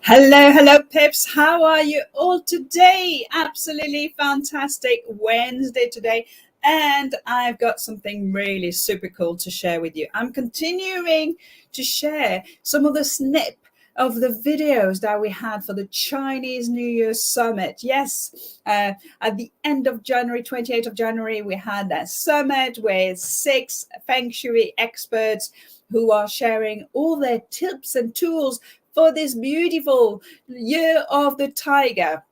Hello, hello, Pips. How are you all today? Absolutely fantastic Wednesday today. And I've got something really super cool to share with you. I'm continuing to share some of the snip of the videos that we had for the Chinese New Year Summit. Yes, at the end of January, 28th of January, we had that summit with 6 Feng Shui experts who are sharing all their tips and tools for this beautiful year of the tiger.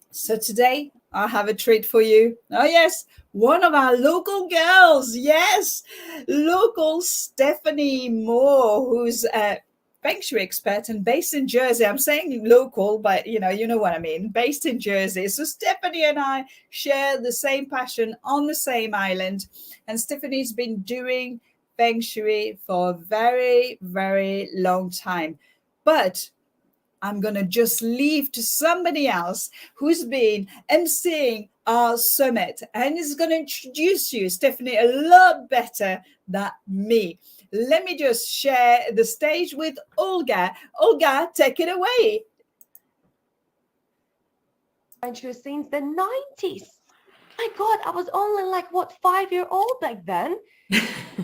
So today I have a treat for you. Oh yes, one of our local girls. Yes, local Stephanie Moore, who's a Feng Shui expert and based in Jersey. I'm saying local, but you know what I mean. Based in Jersey. So Stephanie and I share the same passion on the same island, and Stephanie's been doing Feng Shui for a very, very long time. But I'm going to just leave to somebody else who's been emceeing our summit and is going to introduce you, Stephanie, a lot better than me. Let me just share the stage with Olga. Olga, take it away. Since the 90s. My God, I was only like, 5-year-old back then?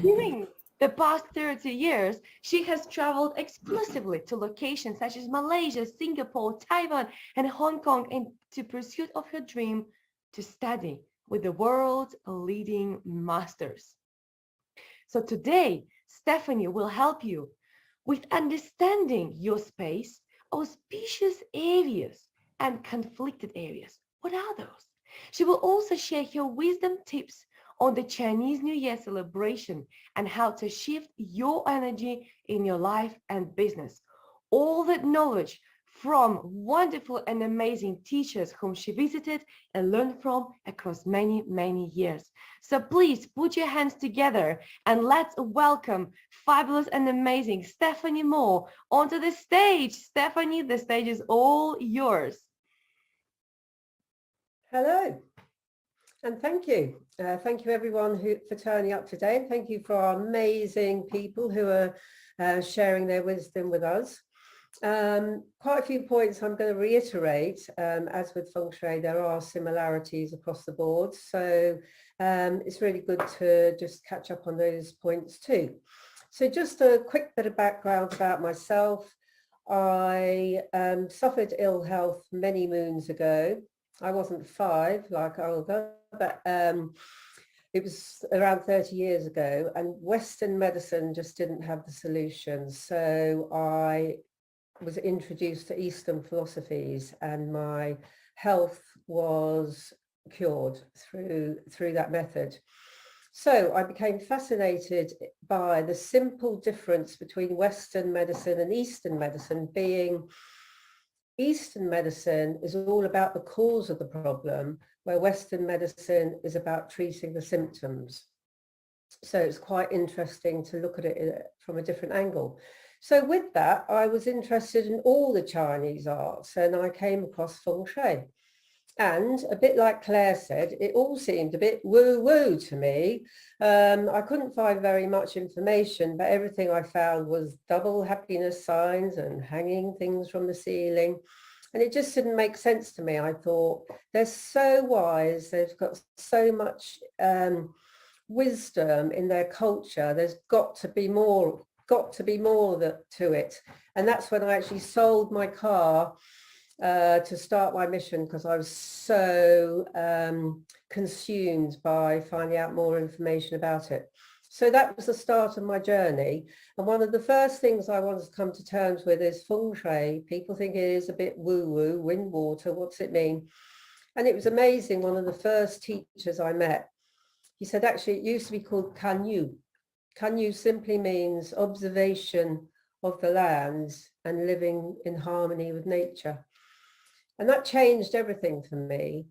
During the past 30 years, she has traveled exclusively to locations such as Malaysia, Singapore, Taiwan, and Hong Kong in the pursuit of her dream to study with the world's leading masters. So today, Stephanie will help you with understanding your space, auspicious areas, and conflicted areas. What are those? She will also share her wisdom tips on the Chinese New Year celebration and how to shift your energy in your life and business. All that knowledge from wonderful and amazing teachers whom she visited and learned from across many, many years. So please put your hands together and let's welcome fabulous and amazing Stephanie Moore onto the stage. Stephanie, the stage is all yours. Hello, and thank you. Thank you everyone for turning up today, and thank you for our amazing people who are sharing their wisdom with us. Quite a few points I'm going to reiterate. As with Feng Shui, there are similarities across the board, so it's really good to just catch up on those points too. So just a quick bit of background about myself. I suffered ill health many moons ago. I wasn't 5 like Olga, but it was around 30 years ago, and Western medicine just didn't have the solutions. So I was introduced to Eastern philosophies, and my health was cured through that method. So I became fascinated by the simple difference between Western medicine and Eastern medicine, being Eastern medicine is all about the cause of the problem, where Western medicine is about treating the symptoms. So it's quite interesting to look at it from a different angle. So with that, I was interested in all the Chinese arts, and I came across Feng Shui. And a bit like Claire said, it all seemed a bit woo-woo to me. I couldn't find very much information, but everything I found was double happiness signs and hanging things from the ceiling. And it just didn't make sense to me. I thought, they're so wise. They've got so much wisdom in their culture. There's got to be more to it. And that's when I actually sold my car to start my mission, because I was so consumed by finding out more information about it. So that was the start of my journey. And one of the first things I wanted to come to terms with is Feng Shui. People think it is a bit woo-woo, wind, water, what's it mean? And it was amazing. One of the first teachers I met, he said, actually, it used to be called Kanyu. Kanyu simply means observation of the lands and living in harmony with nature. And that changed everything for me,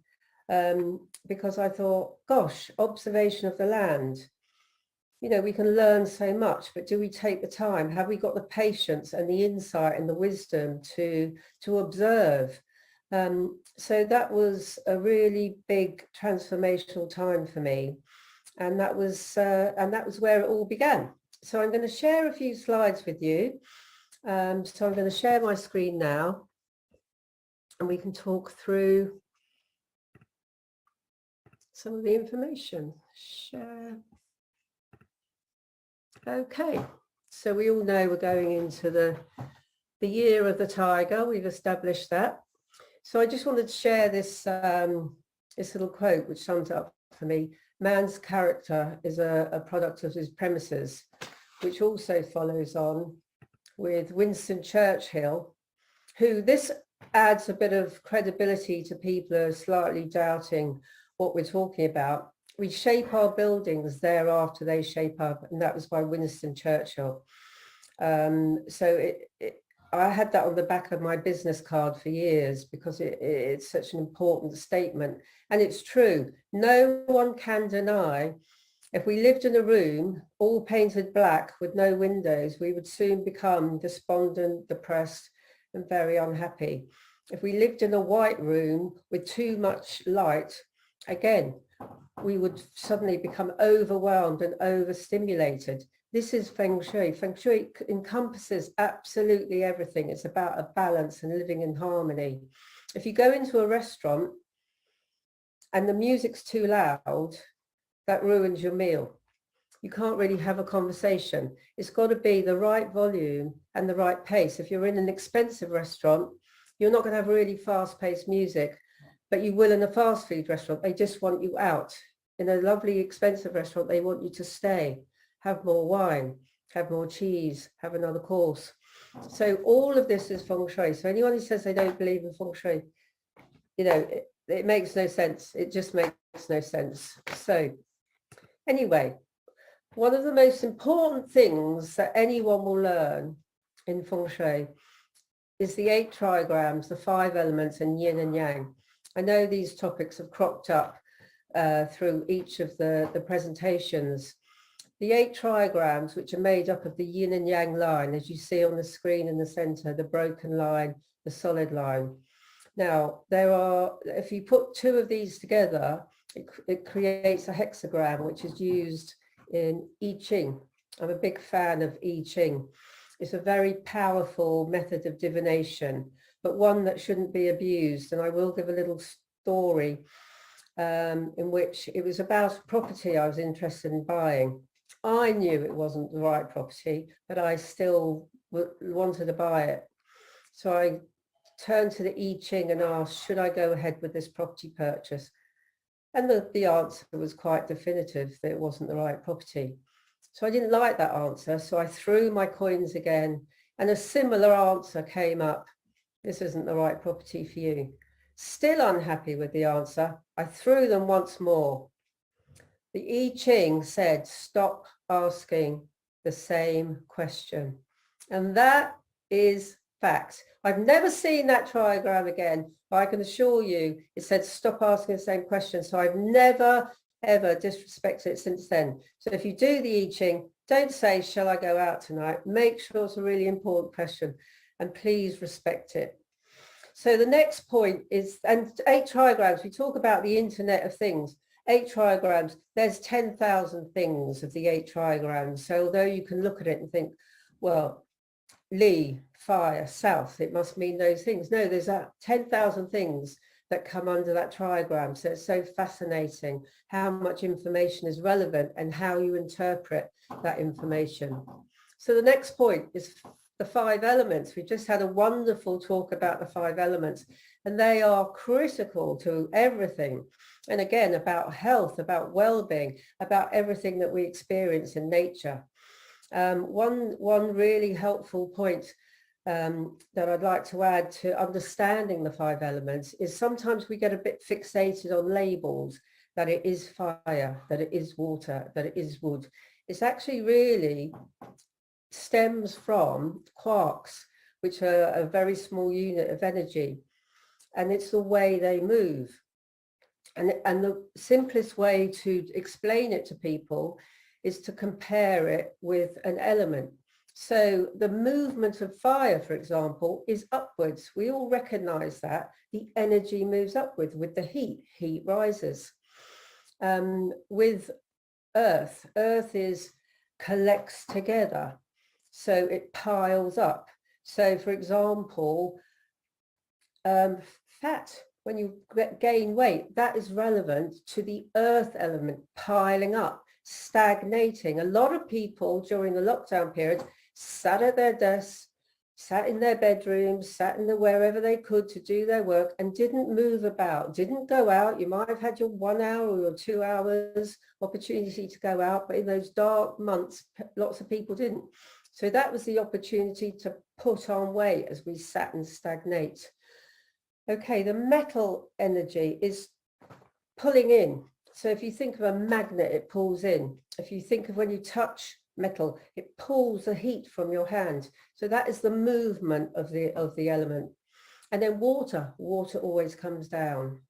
because I thought, gosh, observation of the land. You know, we can learn so much, but do we take the time? Have we got the patience and the insight and the wisdom to observe? So that was a really big transformational time for me. And that was where it all began. So I'm going to share a few slides with you. So I'm going to share my screen now. and we can talk through some of the information. Share. Okay, so we all know we're going into the year of the tiger. We've established that. So I just wanted to share this this little quote which sums it up for me. Man's character is a product of his premises, which also follows on with Winston Churchill, who this adds a bit of credibility to people who are slightly doubting what we're talking about. We shape our buildings thereafter they shape up, and that was by Winston Churchill. I had that on the back of my business card for years because it's such an important statement. And it's true. No one can deny if we lived in a room all painted black with no windows, we would soon become despondent, depressed, and very unhappy. If we lived in a white room with too much light, again, we would suddenly become overwhelmed and overstimulated. This is Feng Shui. Feng Shui encompasses absolutely everything. It's about a balance and living in harmony. If you go into a restaurant and the music's too loud, that ruins your meal. You can't really have a conversation. It's got to be the right volume and the right pace. If you're in an expensive restaurant, you're not going to have really fast-paced music, but you will in a fast food restaurant. They just want you out. In a lovely expensive restaurant, they want you to stay, have more wine, have more cheese, have another course. So all of this is Feng Shui. So anyone who says they don't believe in Feng Shui, you know, it makes no sense. It just makes no sense. So anyway, one of the most important things that anyone will learn in Feng Shui is the 8 trigrams, the 5 elements, and Yin and Yang. I know these topics have cropped up through each of the presentations. The 8 trigrams, which are made up of the Yin and Yang line, as you see on the screen in the center, the broken line, the solid line. Now, there are, if you put 2 of these together, it creates a hexagram, which is used in I Ching. I'm a big fan of I Ching. It's a very powerful method of divination, but one that shouldn't be abused. And I will give a little story in which it was about a property I was interested in buying. I knew it wasn't the right property, but I still wanted to buy it. So I turned to the I Ching and asked, should I go ahead with this property purchase? And the answer was quite definitive that it wasn't the right property. So I didn't like that answer. So I threw my coins again and a similar answer came up. This isn't the right property for you. Still unhappy with the answer, I threw them once more. The I Ching said, stop asking the same question. And that is fact. I've never seen that trigram again, but I can assure you it said stop asking the same question. So I've never, ever disrespected it since then. So if you do the I Ching, don't say, shall I go out tonight? Make sure it's a really important question and please respect it. So the next point is, and 8 trigrams, we talk about the Internet of Things. 8 trigrams, there's 10,000 things of the 8 trigrams. So although you can look at it and think, well, Li, fire, south, it must mean those things. No, there's 10,000 things that come under that trigram. So it's so fascinating how much information is relevant and how you interpret that information. So the next point is the 5 elements. We just had a wonderful talk about the 5 elements, and they are critical to everything. And again, about health, about well-being, about everything that we experience in nature. One really helpful point that I'd like to add to understanding the 5 elements is sometimes we get a bit fixated on labels, that it is fire, that it is water, that it is wood. It's actually really stems from quarks, which are a very small unit of energy, and it's the way they move. And the simplest way to explain it to people is to compare it with an element. So the movement of fire, for example, is upwards. We all recognize that. The energy moves upwards with the heat. Heat rises. With earth, earth collects together. So it piles up. So for example, fat, when you gain weight, that is relevant to the earth element piling up, stagnating. A lot of people during the lockdown period sat at their desks, sat in their bedrooms, sat in wherever they could to do their work and didn't move about, didn't go out. You might have had your 1 hour or your 2 hours opportunity to go out, but in those dark months, lots of people didn't. So that was the opportunity to put on weight as we sat and stagnate. Okay, the metal energy is pulling in. So if you think of a magnet, it pulls in. If you think of when you touch metal, it pulls the heat from your hand. So that is the movement of the element. And then water always comes down.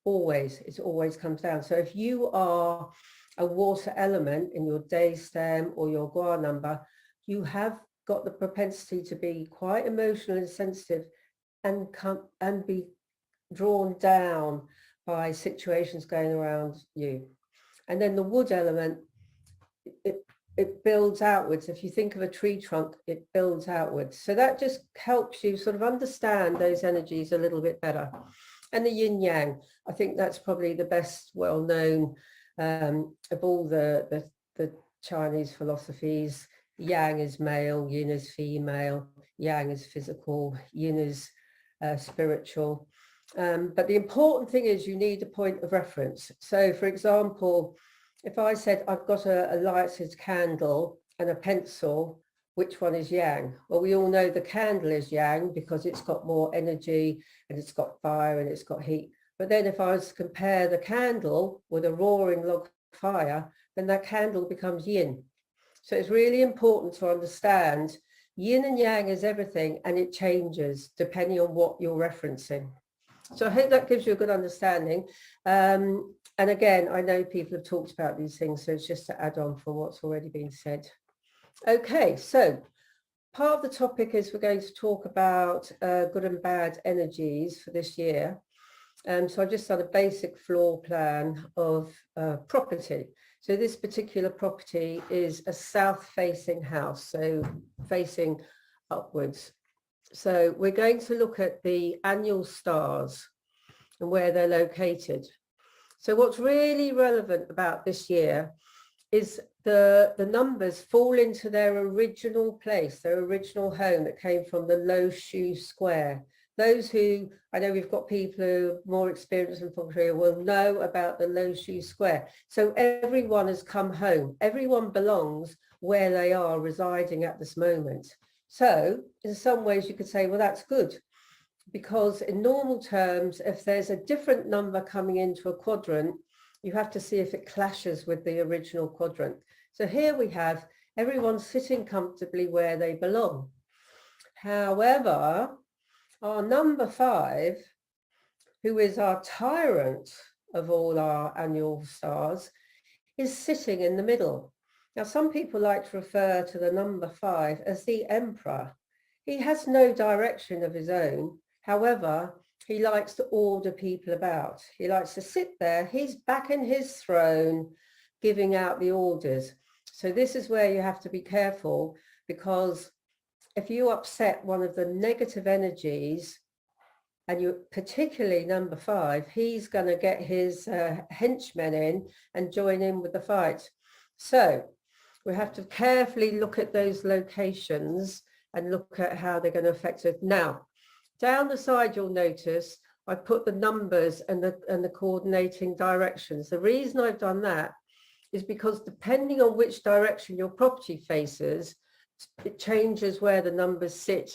It always comes down. So if you are a water element in your day stem or your Gua number, you have got the propensity to be quite emotional and sensitive and be drawn down by situations going around you. And then the wood element, it builds outwards. If you think of a tree trunk, it builds outwards. So that just helps you sort of understand those energies a little bit better. And the yin yang, I think that's probably the best well-known of all the Chinese philosophies. Yang is male, yin is female, yang is physical, yin is spiritual. But the important thing is you need a point of reference. So for example, if I said I've got a lighted candle and a pencil, which one is yang? Well, we all know the candle is yang because it's got more energy and it's got fire and it's got heat. But then if I was to compare the candle with a roaring log fire, then that candle becomes yin. So it's really important to understand yin and yang is everything, and it changes depending on what you're referencing. So I hope that gives you a good understanding. And again, I know people have talked about these things, so it's just to add on for what's already been said. Okay, so part of the topic is we're going to talk about good and bad energies for this year. So I've just done a basic floor plan of property. So this particular property is a south-facing house, so facing upwards. So we're going to look at the annual stars and where they're located. So what's really relevant about this year is the numbers fall into their original place, their original home that came from the Lo Shu square. Those who, I know we've got people who are more experienced in Feng Shui will know about the Lo Shu square. So everyone has come home. Everyone belongs where they are residing at this moment. So in some ways you could say, well, that's good, because in normal terms, if there's a different number coming into a quadrant, you have to see if it clashes with the original quadrant. So here we have everyone sitting comfortably where they belong. However, our number 5, who is our tyrant of all our annual stars, is sitting in the middle. Now, some people like to refer to the number 5 as the emperor. He has no direction of his own. However, he likes to order people about. He likes to sit there. He's back in his throne, giving out the orders. So this is where you have to be careful, because if you upset one of the negative energies, and you particularly number 5, he's going to get his henchmen in and join in with the fight. So we have to carefully look at those locations and look at how they're going to affect it. Now, down the side, you'll notice I put the numbers and the coordinating directions. The reason I've done that is because depending on which direction your property faces, it changes where the numbers sit.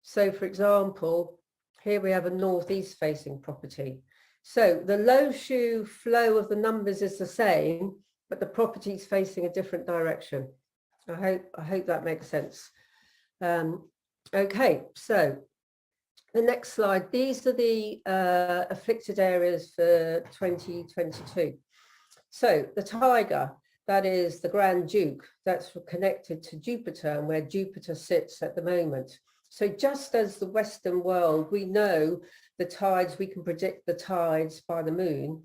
So for example, here we have a northeast facing property. So the Lo Shu flow of the numbers is the same, but the property is facing a different direction. I hope that makes sense. Okay, so the next slide. These are the afflicted areas for 2022. So the tiger, that is the Grand Duke, that's connected to Jupiter and where Jupiter sits at the moment. So just as the Western world, we know the tides, we can predict the tides by the moon.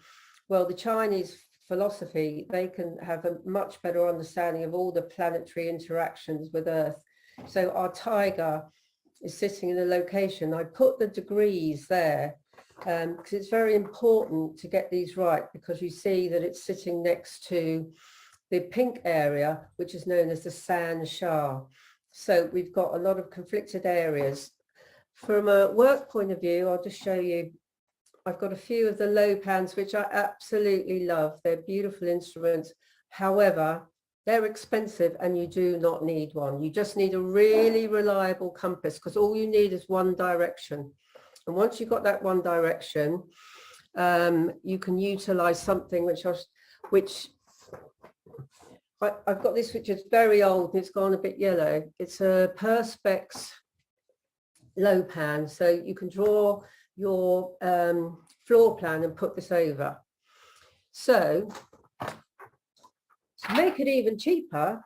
Well, the Chinese philosophy, they can have a much better understanding of all the planetary interactions with Earth. So our tiger is sitting in a location. I put the degrees there because it's very important to get these right, because you see that it's sitting next to the pink area, which is known as the San Sha. So we've got a lot of conflicted areas. From a work point of view, I'll just show you. I've got a few of the low pans, which I absolutely love. They're beautiful instruments. However, they're expensive and you do not need one. You just need a really reliable compass, because all you need is one direction. And once you've got that one direction, you can utilize something I've got this, which is very old and it's gone a bit yellow. It's a Perspex low pan. So you can draw your floor plan and put this over. So to make it even cheaper,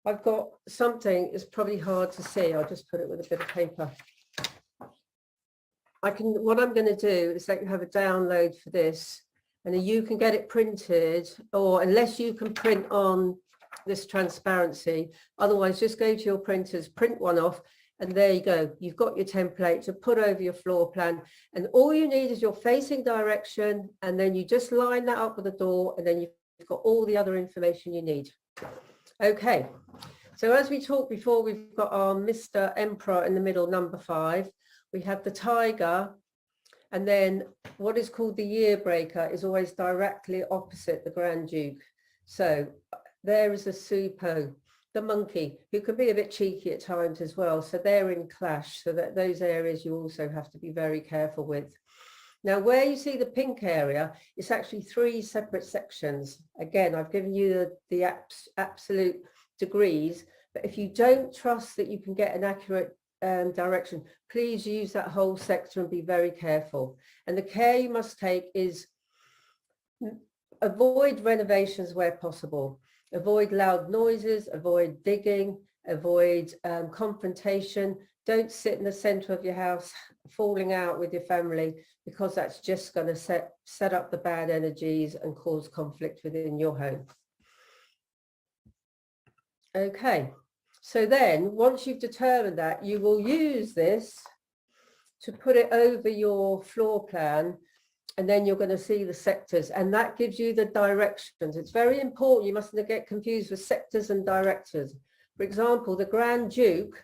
I've got something, it's probably hard to see. I'll just put it with a bit of paper. What I'm going to do is let you have a download for this, and then you can get it printed, or unless you can print on this transparency, otherwise just go to your printers, print one off, and there you go. You've got your template to put over your floor plan, and all you need is your facing direction, and then you just line that up with the door, and then you've got all the other information you need. Okay, so as we talked before, we've got our Mr. Emperor in the middle, number 5. We have the tiger, and then what is called the year breaker is always directly opposite the Grand Duke. So there is a Supo, the monkey, who can be a bit cheeky at times as well. So they're in clash, so that those areas you also have to be very careful with. Now, where you see the pink area, it's actually 3 separate sections. Again, I've given you the absolute degrees, but if you don't trust that you can get an accurate direction, please use that whole sector and be very careful. And the care you must take is avoid renovations where possible. Avoid loud noises, avoid digging, avoid confrontation. Don't sit in the center of your house falling out with your family, because that's just going to set up the bad energies and cause conflict within your home. Okay. So then once you've determined that, you will use this to put it over your floor plan, and then you're going to see the sectors, and that gives you the directions. It's very important. You mustn't get confused with sectors and directors. For example, the Grand Duke,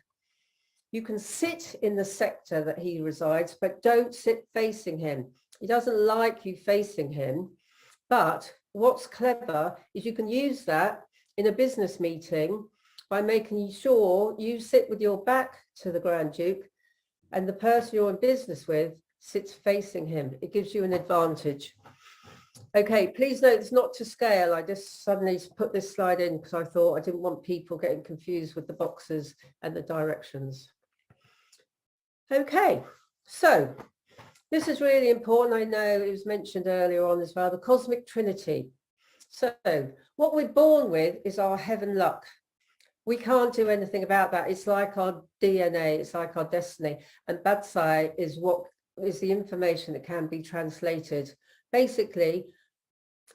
you can sit in the sector that he resides, but don't sit facing him. He doesn't like you facing him. But what's clever is you can use that in a business meeting by making sure you sit with your back to the Grand Duke and the person you're in business with sits facing him. It gives you an advantage. Okay, please note it's not to scale. I just suddenly put this slide in because I thought I didn't want people getting confused with the boxes and the directions. Okay, so this is really important. I know it was mentioned earlier on as well, the Cosmic Trinity. So what we're born with is our heaven luck. We can't do anything about that. It's like our DNA, it's like our destiny. And Badsai is what is the information that can be translated. Basically,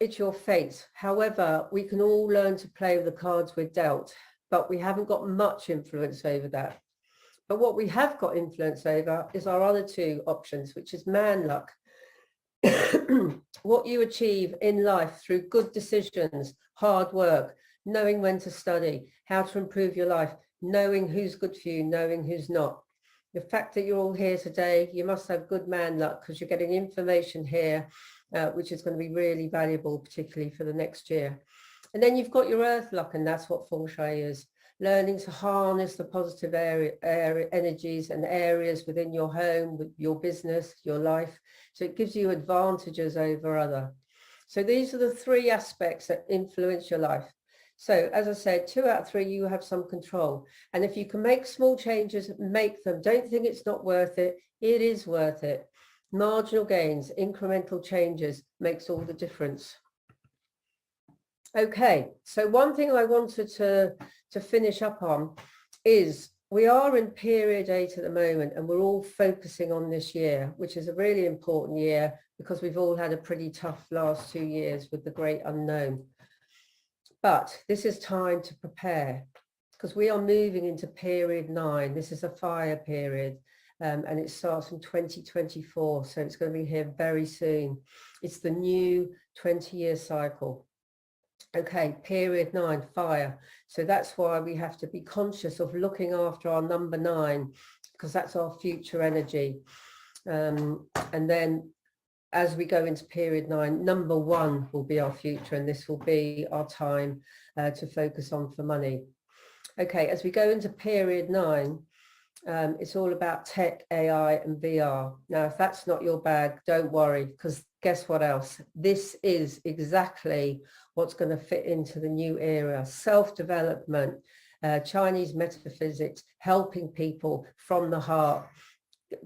it's your fate. However, we can all learn to play with the cards we're dealt, but we haven't got much influence over that. But what we have got influence over is our other 2 options, which is man luck. What you achieve in life through good decisions, hard work, knowing when to study, how to improve your life, knowing who's good for you, knowing who's not. The fact that you're all here today, you must have good man luck, because you're getting information here, which is going to be really valuable, particularly for the next year. And then you've got your earth luck, and that's what Feng Shui is. Learning to harness the positive energies and areas within your home, with your business, your life. So it gives you advantages over other. So these are the 3 aspects that influence your life. So as I said, 2 out of 3, you have some control. And if you can make small changes, make them. Don't think it's not worth it. It is worth it. Marginal gains, incremental changes makes all the difference. Okay, so one thing I wanted to finish up on is we are in period 8 at the moment, and we're all focusing on this year, which is a really important year because we've all had a pretty tough last 2 years with the great unknown. But this is time to prepare, because we are moving into period 9. This is a fire period. and it starts in 2024. So it's going to be here very soon. It's the new 20-year cycle. Okay, period 9, fire. So that's why we have to be conscious of looking after our number 9, because that's our future energy. And then as we go into period 9, number 1 will be our future, and this will be our time to focus on for money. Okay, as we go into period 9, it's all about tech, AI and VR. Now, if that's not your bag, don't worry, because guess what else? This is exactly what's going to fit into the new era. Self-development, Chinese metaphysics, helping people from the heart,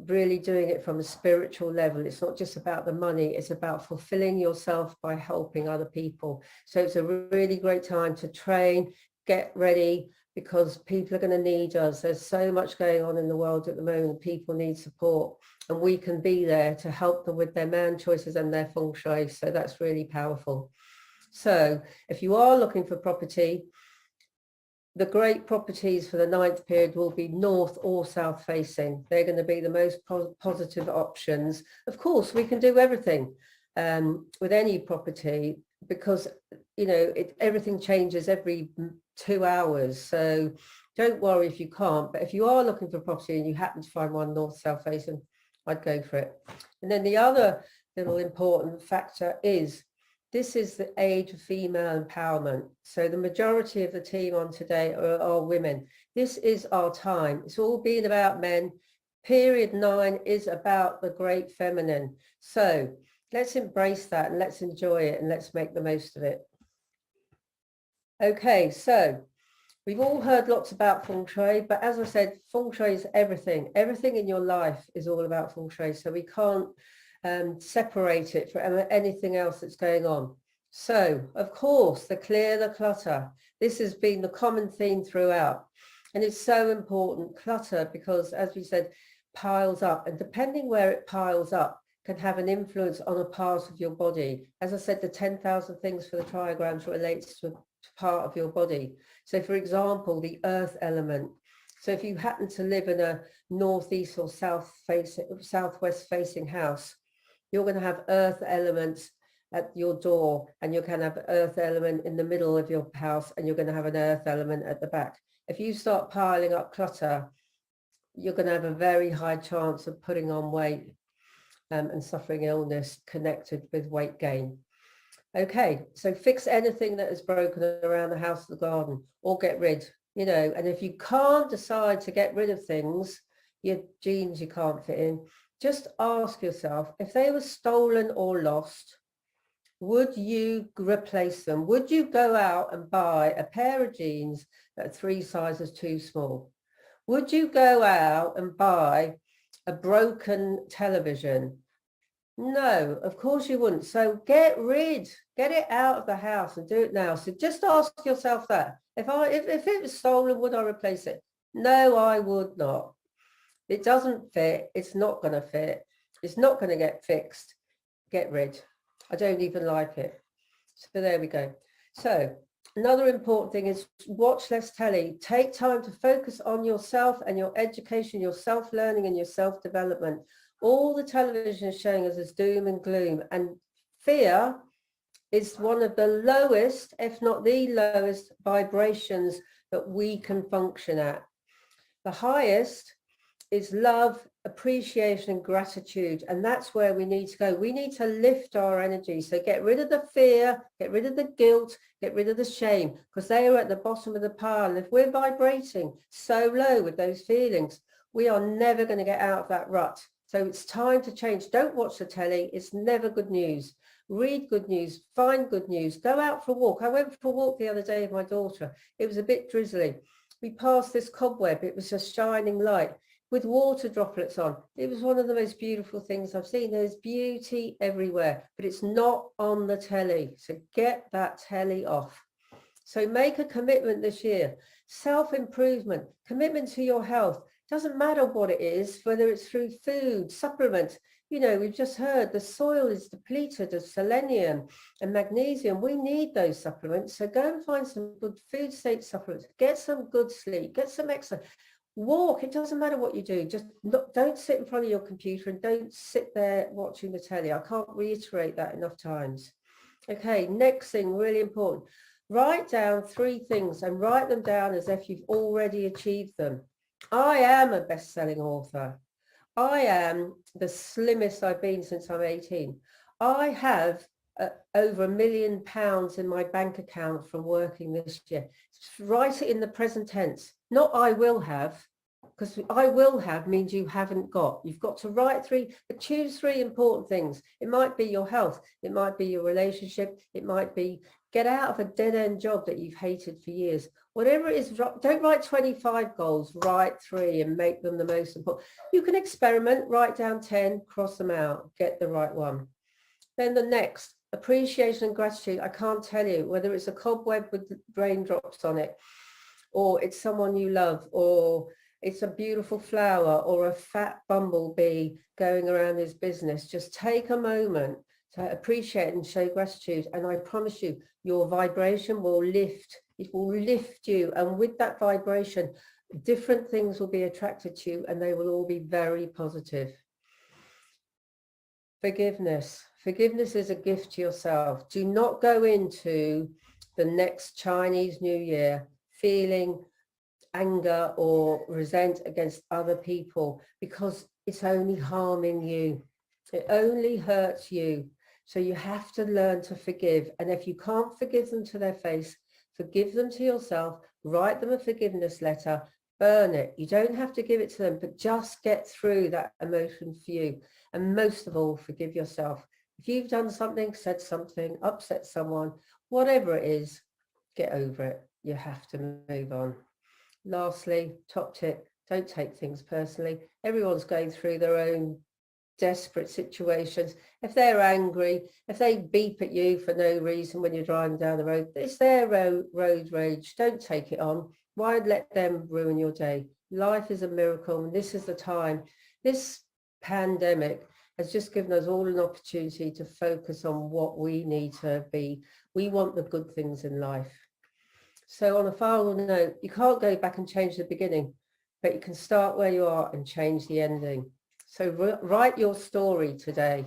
really doing it from a spiritual level. It's not just about the money, it's about fulfilling yourself by helping other people. So it's a really great time to train, get ready, because people are going to need us. There's so much going on in the world at the moment. People need support, and we can be there to help them with their man choices and their feng shui. So that's really powerful. So if you are looking for property, the great properties for the 9th period will be north or south facing. They're going to be the most positive options. Of course, we can do everything with any property, because, you know, everything changes every 2 hours. So don't worry if you can't. But if you are looking for property and you happen to find one north, south facing, I'd go for it. And then the other little important factor is, this is the age of female empowerment. So the majority of the team on today are women. This is our time. It's all been about men. Period 9 is about the great feminine. So let's embrace that and let's enjoy it and let's make the most of it. Okay, so we've all heard lots about feng shui, but as I said, feng shui is everything. Everything in your life is all about feng shui. So we can't separate it from anything else that's going on. So, of course, the clear the clutter. This has been the common theme throughout. And it's so important, clutter, because as we said, piles up. And depending where it piles up can have an influence on a part of your body. As I said, the 10,000 things for the trigrams relates to a part of your body. So, for example, the earth element. So if you happen to live in a northeast or southwest facing house, you're going to have earth elements at your door, and you're going to have earth element in the middle of your house, and you're going to have an earth element at the back. If you start piling up clutter, you're going to have a very high chance of putting on weight and suffering illness connected with weight gain. Okay, so fix anything that is broken around the house or the garden, or get rid, you know. And if you can't decide to get rid of things, your jeans you can't fit in, just ask yourself, if they were stolen or lost, would you replace them? Would you go out and buy a pair of jeans that are 3 sizes too small? Would you go out and buy a broken television? No, of course you wouldn't. So get it out of the house and do it now. So just ask yourself that. If it was stolen, would I replace it? No, I would not. It doesn't fit. It's not going to fit. It's not going to get fixed. Get rid. I don't even like it. So there we go. So another important thing is watch less telly. Take time to focus on yourself and your education, your self-learning and your self-development. All the television is showing us is doom and gloom, and fear is one of the lowest, if not the lowest, vibrations that we can function at. The highest is love, appreciation and gratitude, and that's where we need to go. We need to lift our energy. So get rid of the fear, get rid of the guilt, get rid of the shame, because they are at the bottom of the pile. And if we're vibrating so low with those feelings, we are never going to get out of that rut. So it's time to change. Don't watch the telly. It's never good news. Read good news, find good news, go out for a walk. I went for a walk the other day with my daughter. It was a bit drizzly. We passed this cobweb. It was a shining light with water droplets on. It was one of the most beautiful things I've seen. There's beauty everywhere, but it's not on the telly. So get that telly off. So make a commitment this year. Self-improvement, commitment to your health. Doesn't matter what it is, whether it's through food, supplements. You know, we've just heard the soil is depleted of selenium and magnesium. We need those supplements. So go and find some good food state supplements. Get some good sleep. Get some exercise. Walk. It doesn't matter what you do. Just don't sit in front of your computer and don't sit there watching the telly. I can't reiterate that enough times. Okay, next thing, really important. Write down 3 things and write them down as if you've already achieved them. I am a best-selling author. I am the slimmest I've been since I'm 18. I have over £1 million in my bank account from working this year. Write it in the present tense, not I will have, because I will have means you haven't got. You've got to write 3, but choose 3 important things. It might be your health. It might be your relationship. It might be get out of a dead-end job that you've hated for years. Whatever it is, don't write 25 goals, write 3 and make them the most important. You can experiment, write down 10, cross them out, get the right one. Then the next, appreciation and gratitude. I can't tell you whether it's a cobweb with raindrops on it, or it's someone you love, or it's a beautiful flower, or a fat bumblebee going around his business. Just take a moment to appreciate and show gratitude. And I promise you, your vibration will lift. It will lift you. And with that vibration, different things will be attracted to you, and they will all be very positive. Forgiveness. Forgiveness is a gift to yourself. Do not go into the next Chinese New Year feeling anger or resent against other people, because it's only harming you. It only hurts you. So you have to learn to forgive. And if you can't forgive them to their face, forgive them to yourself, write them a forgiveness letter, burn it. You don't have to give it to them, but just get through that emotion for you. And most of all, forgive yourself. If you've done something, said something, upset someone, whatever it is, get over it. You have to move on. Lastly, top tip, don't take things personally. Everyone's going through their own desperate situations. If they're angry, if they beep at you for no reason when you're driving down the road, it's their road rage. Don't take it on. Why let them ruin your day? Life is a miracle, and this is the time. This pandemic has just given us all an opportunity to focus on what we need to be. We want the good things in life. So on a final note, you can't go back and change the beginning, but you can start where you are and change the ending. So write your story today.